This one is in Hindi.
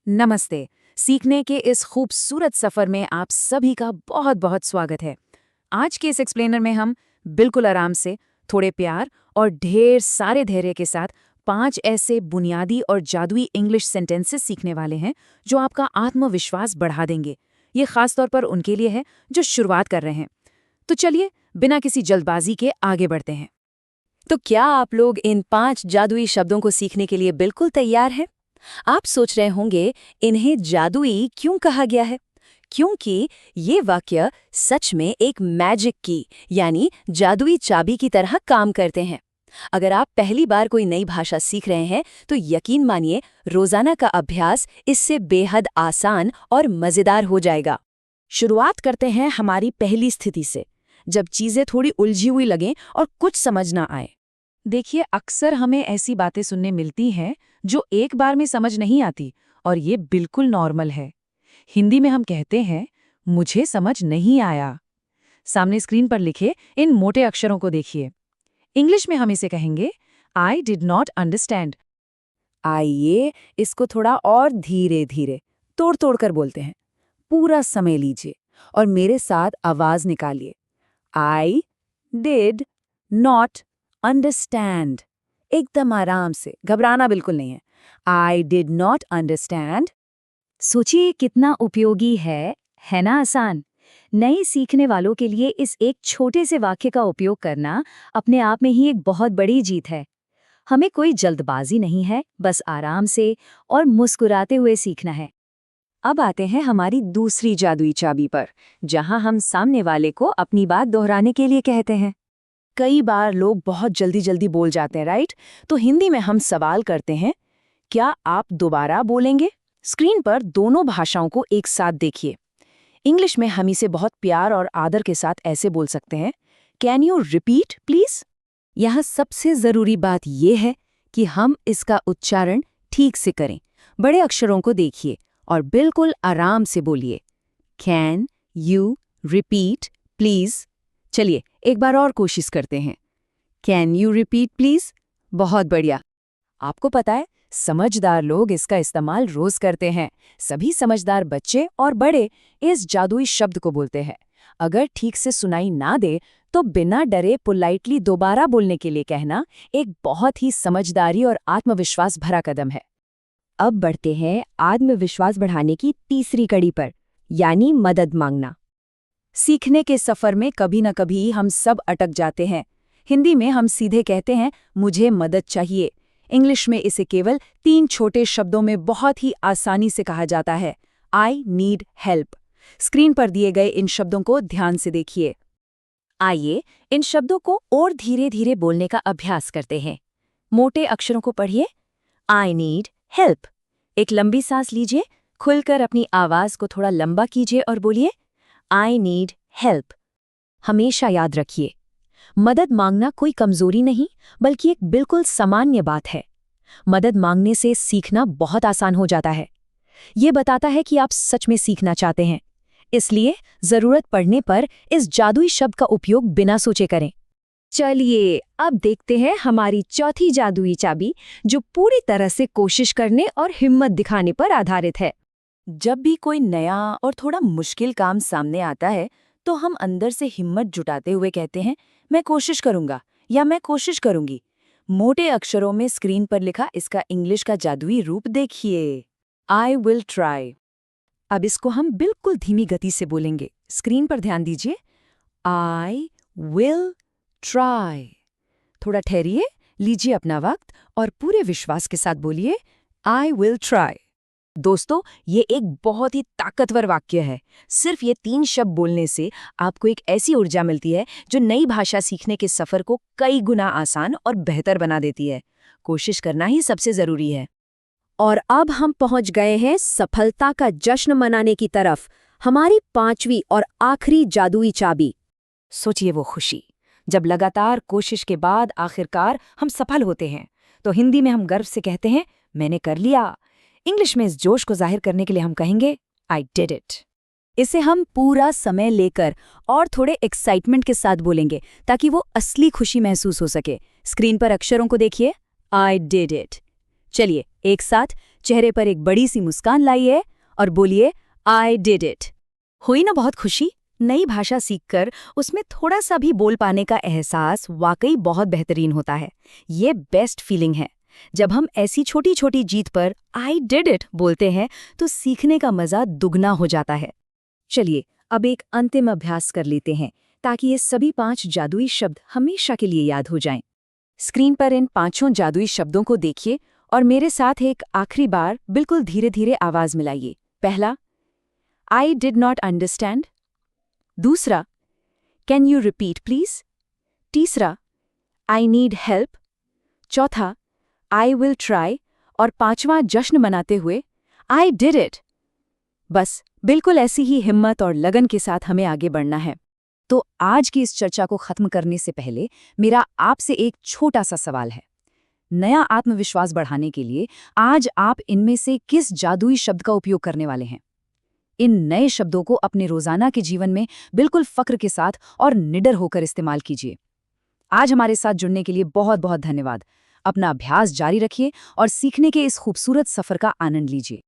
नमस्ते। सीखने के इस खूबसूरत सफर में आप सभी का बहुत बहुत स्वागत है। आज के इस एक्सप्लेनर में हम बिल्कुल आराम से, थोड़े प्यार और ढेर सारे धैर्य के साथ 5 ऐसे बुनियादी और जादुई इंग्लिश सेंटेंसेस सीखने वाले हैं जो आपका आत्मविश्वास बढ़ा देंगे। ये खास तौर पर उनके लिए है जो शुरुआत कर रहे हैं। तो चलिए, बिना किसी जल्दबाजी के आगे बढ़ते हैं। तो क्या आप लोग इन 5 जादुई शब्दों को सीखने के लिए बिल्कुल तैयार हैं? आप सोच रहे होंगे, इन्हें जादुई क्यों कहा गया है? क्योंकि ये वाक्य सच में एक मैजिक की यानी जादुई चाबी की तरह काम करते हैं। अगर आप पहली बार कोई नई भाषा सीख रहे हैं तो यकीन मानिए, रोजाना का अभ्यास इससे बेहद आसान और मजेदार हो जाएगा। शुरुआत करते हैं हमारी पहली स्थिति से, जब चीजें थोड़ी उलझी हुई लगें और कुछ समझ ना आए। देखिए, अक्सर हमें ऐसी बातें सुनने मिलती हैं जो एक बार में समझ नहीं आती, और ये बिल्कुल नॉर्मल है। हिंदी में हम कहते हैं, मुझे समझ नहीं आया। सामने स्क्रीन पर लिखे इन मोटे अक्षरों को देखिए। इंग्लिश में हम इसे कहेंगे, आई डिड नॉट अंडरस्टैंड। आइए इसको थोड़ा और धीरे धीरे, तोड़ तोड़ कर बोलते हैं। पूरा समय लीजिए और मेरे साथ आवाज निकालिए। I did not understand. एकदम आराम से, घबराना बिल्कुल नहीं है। I did not understand. सोचिए कितना उपयोगी है ना? आसान। नई सीखने वालों के लिए इस एक छोटे से वाक्य का उपयोग करना अपने आप में ही एक बहुत बड़ी जीत है। हमें कोई जल्दबाजी नहीं है, बस आराम से और मुस्कुराते हुए सीखना है। अब आते हैं हमारी दूसरी जादुई चाबी पर, जहां हम सामने वाले को अपनी बात दोहराने के लिए कहते हैं। कई बार लोग बहुत जल्दी जल्दी बोल जाते हैं, राइट? तो हिंदी में हम सवाल करते हैं, क्या आप दोबारा बोलेंगे? स्क्रीन पर दोनों भाषाओं को एक साथ देखिए। इंग्लिश में हम इसे बहुत प्यार और आदर के साथ ऐसे बोल सकते हैं, कैन यू रिपीट प्लीज? यहाँ सबसे जरूरी बात यह है कि हम इसका उच्चारण ठीक से करें। बड़े अक्षरों को देखिए और बिल्कुल आराम से बोलिए, कैन यू रिपीट प्लीज। चलिए एक बार और कोशिश करते हैं, कैन यू रिपीट प्लीज। बहुत बढ़िया। आपको पता है, समझदार लोग इसका इस्तेमाल रोज करते हैं। सभी समझदार बच्चे और बड़े इस जादुई शब्द को बोलते हैं। अगर ठीक से सुनाई ना दे तो बिना डरे पोलाइटली दोबारा बोलने के लिए कहना एक बहुत ही समझदारी और आत्मविश्वास भरा कदम है। अब बढ़ते हैं आत्मविश्वास बढ़ाने की तीसरी कड़ी पर, यानी मदद मांगना। सीखने के सफर में कभी न कभी हम सब अटक जाते हैं। हिंदी में हम सीधे कहते हैं, मुझे मदद चाहिए। इंग्लिश में इसे केवल 3 छोटे शब्दों में बहुत ही आसानी से कहा जाता है, आई नीड हेल्प। स्क्रीन पर दिए गए इन शब्दों को ध्यान से देखिए। आइए इन शब्दों को और धीरे धीरे बोलने का अभ्यास करते हैं। मोटे अक्षरों को पढ़िए, आई नीड हेल्प। एक लंबी सांस लीजिए, खुलकर अपनी आवाज को थोड़ा लंबा कीजिए और बोलिए, आई नीड हेल्प। हमेशा याद रखिए, मदद मांगना कोई कमजोरी नहीं, बल्कि एक बिल्कुल सामान्य बात है। मदद मांगने से सीखना बहुत आसान हो जाता है। ये बताता है कि आप सच में सीखना चाहते हैं। इसलिए जरूरत पड़ने पर इस जादुई शब्द का उपयोग बिना सोचे करें। चलिए अब देखते हैं हमारी चौथी जादुई चाबी, जो पूरी तरह से कोशिश करने और हिम्मत दिखाने पर आधारित है। जब भी कोई नया और थोड़ा मुश्किल काम सामने आता है, तो हम अंदर से हिम्मत जुटाते हुए कहते हैं, मैं कोशिश करूंगा या मैं कोशिश करूंगी। मोटे अक्षरों में स्क्रीन पर लिखा इसका इंग्लिश का जादुई रूप देखिए, आई विल ट्राई। अब इसको हम बिल्कुल धीमी गति से बोलेंगे। स्क्रीन पर ध्यान दीजिए, आई विल ट्राई। थोड़ा ठहरिए, लीजिए अपना वक्त और पूरे विश्वास के साथ बोलिए, आई विल ट्राई। दोस्तों, ये एक बहुत ही ताकतवर वाक्य है। सिर्फ ये 3 शब्द बोलने से आपको एक ऐसी ऊर्जा मिलती है जो नई भाषा सीखने के सफर को कई गुना आसान और बेहतर बना देती है। कोशिश करना ही सबसे जरूरी है। और अब हम पहुंच गए हैं सफलता का जश्न मनाने की तरफ, हमारी 5वीं और आखिरी जादुई चाबी। सोचिए वो खुशी, जब लगातार कोशिश के बाद आखिरकार हम सफल होते हैं। तो हिंदी में हम गर्व से कहते हैं, मैंने कर लिया। इंग्लिश में इस जोश को जाहिर करने के लिए हम कहेंगे, आई डिड इट। इसे हम पूरा समय लेकर और थोड़े एक्साइटमेंट के साथ बोलेंगे, ताकि वो असली खुशी महसूस हो सके। स्क्रीन पर अक्षरों को देखिए, आई डिड इट। चलिए एक साथ चेहरे पर एक बड़ी सी मुस्कान लाइए और बोलिए आई डिड इट। हुई ना बहुत खुशी? नई भाषा सीखकर उसमें थोड़ा सा भी बोल पाने का एहसास वाकई बहुत बेहतरीन होता है। ये बेस्ट फीलिंग है। जब हम ऐसी छोटी छोटी जीत पर आई डिड इट बोलते हैं तो सीखने का मजा दुगना हो जाता है। चलिए अब एक अंतिम अभ्यास कर लेते हैं ताकि ये सभी 5 जादुई शब्द हमेशा के लिए याद हो जाएं। स्क्रीन पर इन 5 जादुई शब्दों को देखिए और मेरे साथ एक आखिरी बार बिल्कुल धीरे धीरे आवाज मिलाइए। पहला, आई डिड नॉट अंडरस्टैंड। दूसरा, कैन यू रिपीट प्लीज। तीसरा, आई नीड हेल्प। चौथा, आई विल ट्राई। और पांचवां, जश्न मनाते हुए, आई डिड इट। बस बिल्कुल ऐसी ही हिम्मत और लगन के साथ हमें आगे बढ़ना है। तो आज की इस चर्चा को खत्म करने से पहले मेरा आपसे एक छोटा सा सवाल है। नया आत्मविश्वास बढ़ाने के लिए आज आप इनमें से किस जादुई शब्द का उपयोग करने वाले हैं? इन नए शब्दों को अपने रोजाना के जीवन में बिल्कुल फक्र के साथ और निडर होकर इस्तेमाल कीजिए। आज हमारे साथ जुड़ने के लिए बहुत बहुत धन्यवाद। अपना अभ्यास जारी रखिए और सीखने के इस खूबसूरत सफर का आनंद लीजिए।